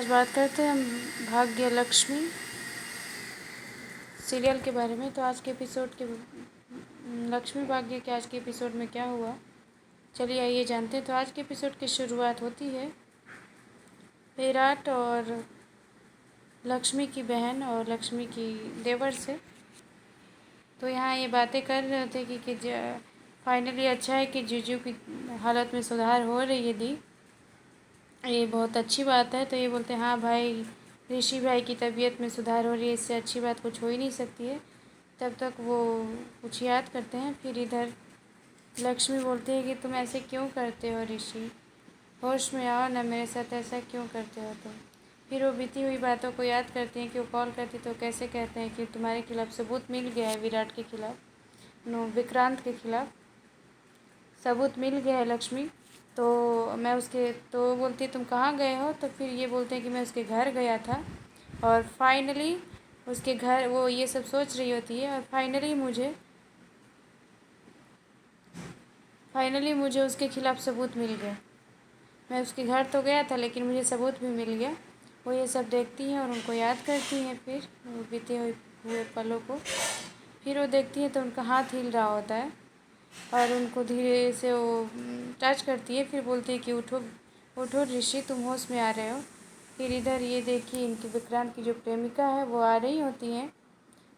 आज बात करते हैं हम भाग्य लक्ष्मी सीरियल के बारे में। तो आज के एपिसोड के लक्ष्मी भाग्य के आज के एपिसोड में क्या हुआ, चलिए आइए जानते हैं। तो आज के एपिसोड की शुरुआत होती है विराट और लक्ष्मी की बहन और लक्ष्मी की देवर से। तो यहाँ ये बातें कर रहे थे कि फाइनली अच्छा है कि जीजू की हालत में सुधार हो रही है दी, ये बहुत अच्छी बात है। तो ये बोलते हैं हाँ भाई, ऋषि भाई की तबीयत में सुधार हो रही है, इससे अच्छी बात कुछ हो ही नहीं सकती है। तब तक वो कुछ याद करते हैं। फिर इधर लक्ष्मी बोलती है कि तुम ऐसे क्यों करते हो ऋषि, होश में आओ ना, मेरे साथ ऐसा क्यों करते हो तुम। फिर वो बीती हुई बातों को याद करती हैं कि वो कॉल करती तो कैसे कहते हैं कि तुम्हारे खिलाफ़ सबूत मिल गया है, विराट के खिलाफ़, नो विक्रांत के खिलाफ़ सबूत मिल गया है लक्ष्मी। तो मैं उसके तो बोलती है तुम कहाँ गए हो। तो फिर ये बोलते हैं कि मैं उसके घर गया था और फाइनली उसके घर वो ये सब सोच रही होती है और फाइनली मुझे उसके खिलाफ़ सबूत मिल गया। मैं उसके घर तो गया था लेकिन मुझे सबूत भी मिल गया। वो ये सब देखती हैं और उनको याद करती हैं फिर वो बीते हुए पलों को। फिर वो देखती हैं तो उनका हाथ हिल रहा होता है और उनको धीरे से वो टच करती है। फिर बोलती है कि उठो उठो ऋषि, तुम होश में आ रहे हो। फिर इधर ये देखिए इनकी विक्रांत की जो प्रेमिका है वो आ रही होती हैं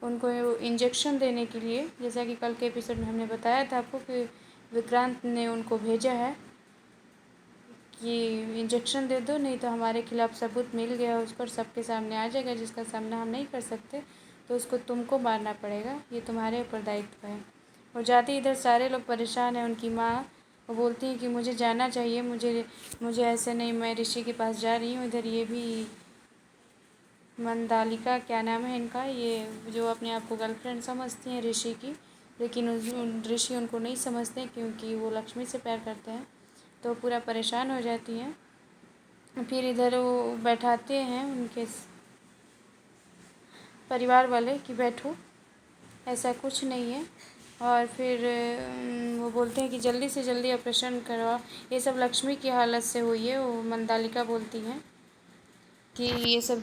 उनको इंजेक्शन देने के लिए। जैसा कि कल के एपिसोड में हमने बताया था आपको कि विक्रांत ने उनको भेजा है कि इंजेक्शन दे दो, नहीं तो हमारे खिलाफ़ सबूत मिल गया उस पर सबके सामने आ जाएगा, जिसका सामना हम नहीं कर सकते, तो उसको तुमको मारना पड़ेगा, ये तुम्हारे ऊपर दायित्व है। और जाते इधर सारे लोग परेशान हैं। उनकी माँ वो बोलती है कि मुझे जाना चाहिए, मुझे ऐसे नहीं, मैं ऋषि के पास जा रही हूँ। इधर ये भी मंदालिका, क्या नाम है इनका, ये जो अपने आप को गर्लफ्रेंड समझती हैं ऋषि की, लेकिन ऋषि उनको नहीं समझते क्योंकि वो लक्ष्मी से प्यार करते हैं। तो पूरा परेशान हो जाती हैं। फिर इधर वो बैठाते हैं उनके परिवार वाले कि बैठो, ऐसा कुछ नहीं है। और फिर वो बोलते हैं कि जल्दी से जल्दी ऑपरेशन करवाओ। ये सब लक्ष्मी की हालत से हुई है। वो मंदालिका बोलती हैं कि ये सब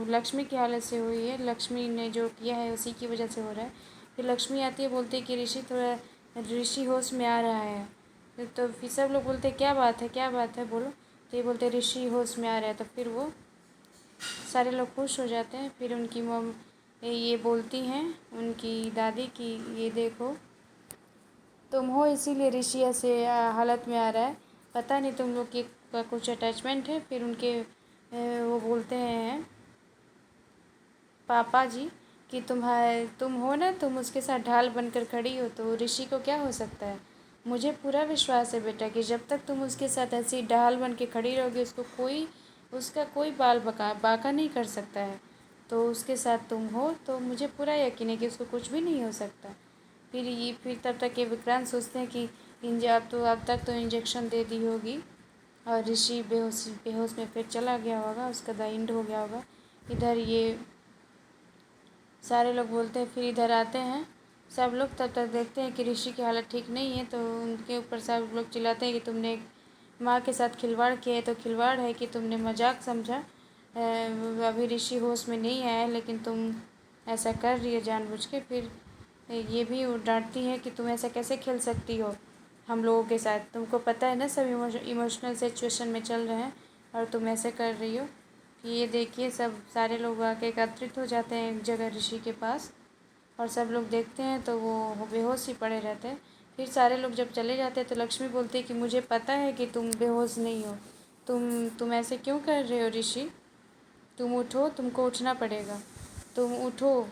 लक्ष्मी की हालत से हुई है, लक्ष्मी ने जो किया है उसी की वजह से हो रहा है। फिर लक्ष्मी आती है, बोलती है कि ऋषि होश में आ रहा है। तो फिर सब लोग बोलते हैं क्या बात है बोलो। तो ये बोलते हैं ऋषि होश में आ रहा है। तो फिर वो सारे लोग खुश हो जाते हैं। फिर उनकी मम ये बोलती हैं उनकी दादी कि ये देखो तुम हो इसीलिए ऋषि ऐसे हालत में आ रहा है, पता नहीं तुम लोग की का कुछ अटैचमेंट है। फिर उनके वो बोलते हैं पापा जी कि तुम हो ना, तुम उसके साथ ढाल बनकर खड़ी हो तो ऋषि को क्या हो सकता है। मुझे पूरा विश्वास है बेटा कि जब तक तुम उसके साथ ऐसी ढाल बन के खड़ी रहोगी उसका कोई बाल बाका नहीं कर सकता है। तो उसके साथ तुम हो तो मुझे पूरा यकीन है कि उसको कुछ भी नहीं हो सकता। फिर तब तक ये विक्रांत सोचते हैं कि अब तक तो इंजेक्शन दे दी होगी और ऋषि बेहोश में फिर चला गया होगा, उसका द एंड हो गया होगा। इधर ये सारे लोग बोलते हैं। फिर इधर आते हैं सब लोग, तब तक देखते हैं कि ऋषि की हालत ठीक नहीं है। तो उनके ऊपर सब लोग चिल्लाते हैं कि तुमने माँ के साथ खिलवाड़ किया है। तो खिलवाड़ है कि तुमने मजाक समझा, अभी ऋषि होश में नहीं आया है लेकिन तुम ऐसा कर रही है जानबूझ के। फिर ये भी डांटती है कि तुम ऐसा कैसे खेल सकती हो हम लोगों के साथ, तुमको पता है ना सब इमोशनल सिचुएशन में चल रहे हैं और तुम ऐसे कर रही हो। ये देखिए सब सारे लोग आके एकत्रित हो जाते हैं एक जगह ऋषि के पास और सब लोग देखते हैं तो वो बेहोश ही पड़े रहते हैं। फिर सारे लोग जब चले जाते हैं तो लक्ष्मी बोलती है कि मुझे पता है कि तुम बेहोश नहीं हो, तुम ऐसे क्यों कर रहे हो ऋषि, तुम उठो, तुमको उठना पड़ेगा, तुम उठो,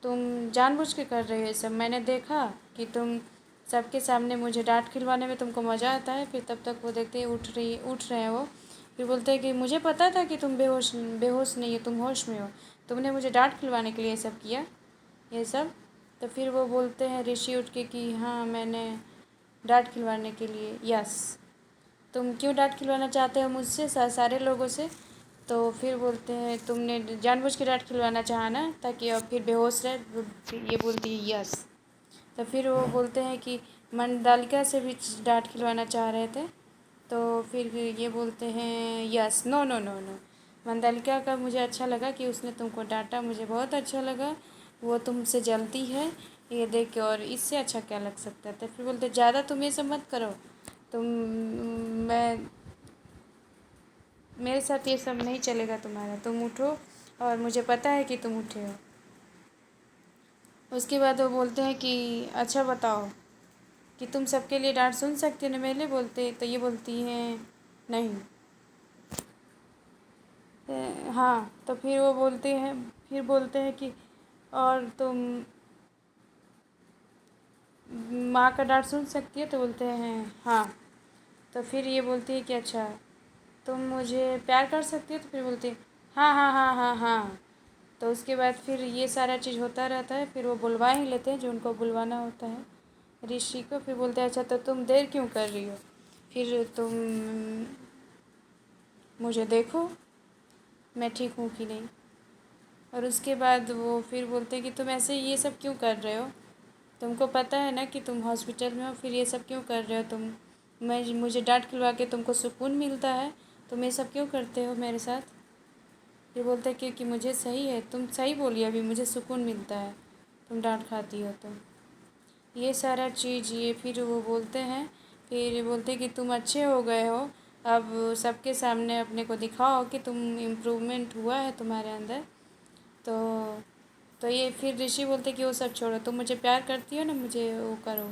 तुम जानबूझ के कर रहे हो ये सब। मैंने देखा कि तुम सबके सामने मुझे डांट खिलवाने में तुमको मज़ा आता है। फिर तब तक वो देखते हैं उठ रहे हैं वो। फिर बोलते हैं कि मुझे पता था कि तुम बेहोश नहीं हो, तुम होश में हो, तुमने मुझे डांट खिलवाने के लिए ये सब किया ये सब। तो फिर वो बोलते हैं ऋषि उठ के कि हाँ मैंने डांट खिलवाने के लिए, यस। तुम क्यों डांट खिलवाना चाहते हो मुझसे सारे लोगों से। तो फिर बोलते हैं तुमने जानबूझ के डांट खिलवाना चाहा ना ताकि और फिर बेहोश रहे। ये बोलती है यस। तो फिर वो बोलते हैं कि मंडालिका से भी डांट खिलवाना चाह रहे थे। तो फिर ये बोलते हैं yes, no no no no, Mandalika का मुझे अच्छा लगा कि उसने तुमको डांटा, मुझे बहुत अच्छा लगा। वो तुमसे जलती है ये देख के, और इससे अच्छा क्या लग सकता है। तो फिर बोलते ज़्यादा तुम ये सब मत करो, तुम मैं मेरे साथ ये सब नहीं चलेगा तुम्हारा, तुम उठो और मुझे पता है कि तुम उठे हो। उसके बाद वो बोलते हैं कि अच्छा बताओ कि तुम सबके लिए डांट सुन सकती हो ना मेरे लिए। बोलते तो ये बोलती हैं नहीं। हाँ, तो फिर वो बोलते हैं, फिर बोलते हैं कि और तुम माँ का डांट सुन सकती है। तो बोलते हैं हाँ। तो फिर ये बोलती है कि अच्छा तुम मुझे प्यार कर सकती हो। तो फिर बोलती है हाँ हाँ हाँ हाँ हाँ। तो उसके बाद फिर ये सारा चीज़ होता रहता है। फिर वो बुलवा ही लेते हैं जो उनको बुलवाना होता है ऋषि को। फिर बोलते हैं अच्छा तो तुम देर क्यों कर रही हो, फिर तुम मुझे देखो मैं ठीक हूँ कि नहीं। और उसके बाद वो फिर बोलते हैं कि तुम ऐसे ये सब क्यों कर रहे हो, तुमको पता है ना कि तुम हॉस्पिटल में हो, फिर ये सब क्यों कर रहे हो तुम। मुझे डांट खिलवा के तुमको सुकून मिलता है, तुम ये सब क्यों करते हो मेरे साथ। ये बोलते हैं क्योंकि मुझे सही है, तुम सही बोली अभी, मुझे सुकून मिलता है तुम डांट खाती हो तो। ये सारा चीज़ ये फिर वो बोलते हैं, फिर ये बोलते हैं कि तुम अच्छे हो गए हो, अब सबके सामने अपने को दिखाओ कि तुम इम्प्रूवमेंट हुआ है तुम्हारे अंदर। तो ये फिर ऋषि बोलते हैं कि वो सब छोड़ो, तुम मुझे प्यार करती हो ना, मुझे वो करो।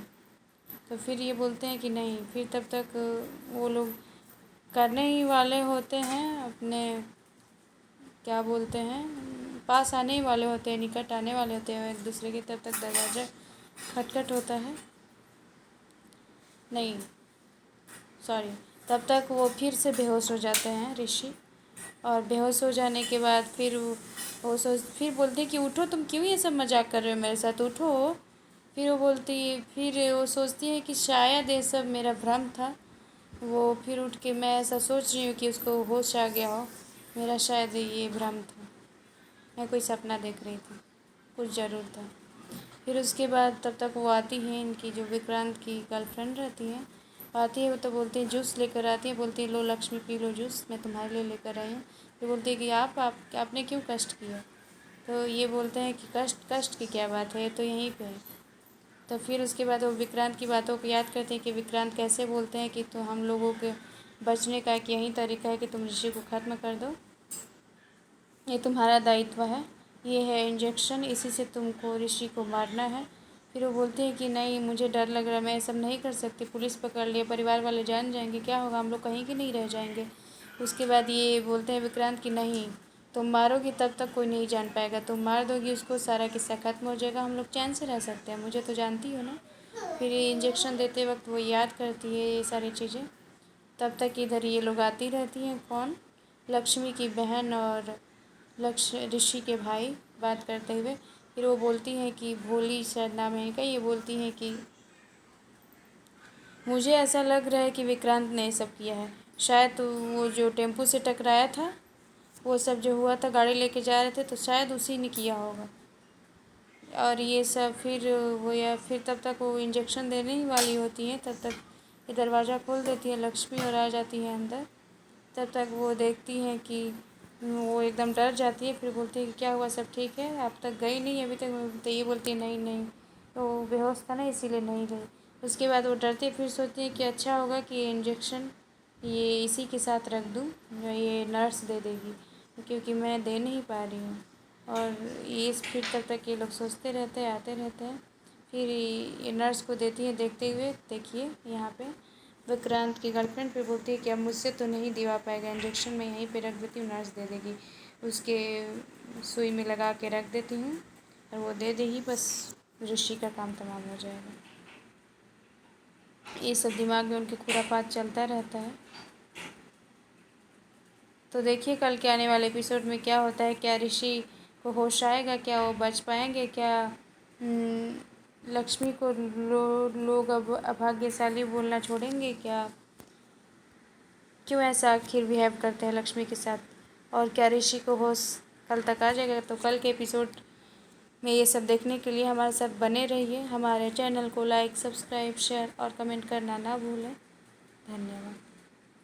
तो फिर ये बोलते हैं कि नहीं। फिर तब तक वो लोग करने ही वाले होते हैं अपने, क्या बोलते हैं, पास आने ही वाले होते हैं, निकट आने वाले होते हैं एक दूसरे के। तब तक दरवाज़ा खटखट होता है, नहीं सॉरी, तब तक वो फिर से बेहोश हो जाते हैं ऋषि। और बेहोश हो जाने के बाद फिर फिर बोलते हैं कि उठो, तुम क्यों ये सब मजाक कर रहे हो मेरे साथ, उठो। फिर वो बोलती, फिर वो सोचती है कि शायद ये सब मेरा भ्रम था। वो फिर उठ के, मैं ऐसा सोच रही हूँ कि उसको होश आ गया हो, मेरा शायद ये भ्रम था, मैं कोई सपना देख रही थी, कुछ ज़रूर था। फिर उसके बाद तब तक वो आती हैं, इनकी जो विक्रांत की गर्लफ्रेंड रहती है आती है। वो तो बोलती है जूस लेकर आती है, बोलती है लो लक्ष्मी पी लो जूस, मैं तुम्हारे लिए लेकर आई हूँ। फिर बोलती है कि आपने क्यों कष्ट किया। तो ये बोलते हैं कि कष्ट की क्या बात है, ये तो यहीं पे है। तो फिर उसके बाद वो विक्रांत की बातों को याद करते हैं कि विक्रांत कैसे बोलते हैं कि तो हम लोगों के बचने का एक यही तरीका है कि तुम ऋषि को ख़त्म कर दो, ये तुम्हारा दायित्व है, ये है इंजेक्शन, इसी से तुमको ऋषि को मारना है। फिर वो बोलते हैं कि नहीं मुझे डर लग रहा है, मैं ये सब नहीं कर सकती, पुलिस पकड़ लिए, परिवार वाले जान जाएंगे, क्या होगा, हम लोग कहीं के नहीं रह जाएंगे। उसके बाद ये बोलते हैं विक्रांत कि नहीं, तुम मारोगी तब तक कोई नहीं जान पाएगा, तुम मार दोगी उसको, सारा किस्सा ख़त्म हो जाएगा, हम लोग चैन से रह सकते हैं, मुझे तो जानती हो ना। फिर ये इंजेक्शन देते वक्त वो याद करती है ये सारी चीज़ें। तब तक इधर ये लोग आती रहती हैं, कौन, लक्ष्मी की बहन और ऋषि के भाई बात करते हुए। फिर वो बोलती हैं कि भोली शायद नाम है इनका, ये बोलती हैं कि मुझे ऐसा लग रहा है कि विक्रांत ने ये सब किया है, शायद तो वो जो टेम्पू से टकराया था, वो सब जो हुआ था, गाड़ी लेके जा रहे थे, तो शायद उसी ने किया होगा। और ये सब फिर वो, या फिर तब तक वो इंजेक्शन देने ही वाली होती हैं, तब तक ये दरवाज़ा खोल देती है लक्ष्मी और आ जाती है अंदर। तब तक वो देखती हैं कि वो एकदम डर जाती है। फिर बोलती है कि क्या हुआ, सब ठीक है, आप तक गई नहीं अभी तक। तो ये बोलती है नहीं नहीं, तो वो बेहोश था ना इसीलिए नहीं गई। उसके बाद वो डरती है, फिर सोचती है कि अच्छा होगा कि ये इंजेक्शन ये इसी के साथ रख दूँ, ये नर्स दे देगी, क्योंकि मैं दे नहीं पा रही हूँ। और ये फिर तब तक ये लोग सोचते रहते हैं, आते रहते हैं। फिर ये नर्स को देती है, देखते हुए देखिए यहाँ पे विक्रांत की गर्लफ्रेंड पे बोलती है कि अब मुझसे तो नहीं दिवा पाएगा इंजेक्शन, मैं यहीं पे रख देती हूँ, नर्स दे देगी, उसके सुई में लगा के रख देती हूँ और वो दे देगी, बस ऋषि का काम तमाम हो जाएगा। ये सब दिमाग में उनके खुरापात चलता रहता है। तो देखिए कल के आने वाले एपिसोड में क्या होता है, क्या ऋषि को होश आएगा, क्या वो बच पाएंगे, क्या लक्ष्मी को लोग अब अभाग्यशाली बोलना छोड़ेंगे, क्या क्यों ऐसा आखिर बिहेव करते हैं लक्ष्मी के साथ, और क्या ऋषि को होश कल तक आ जाएगा। तो कल के एपिसोड में ये सब देखने के लिए हमारे साथ बने रहिए। हमारे चैनल को लाइक, सब्सक्राइब, शेयर और कमेंट करना ना भूलें। धन्यवाद।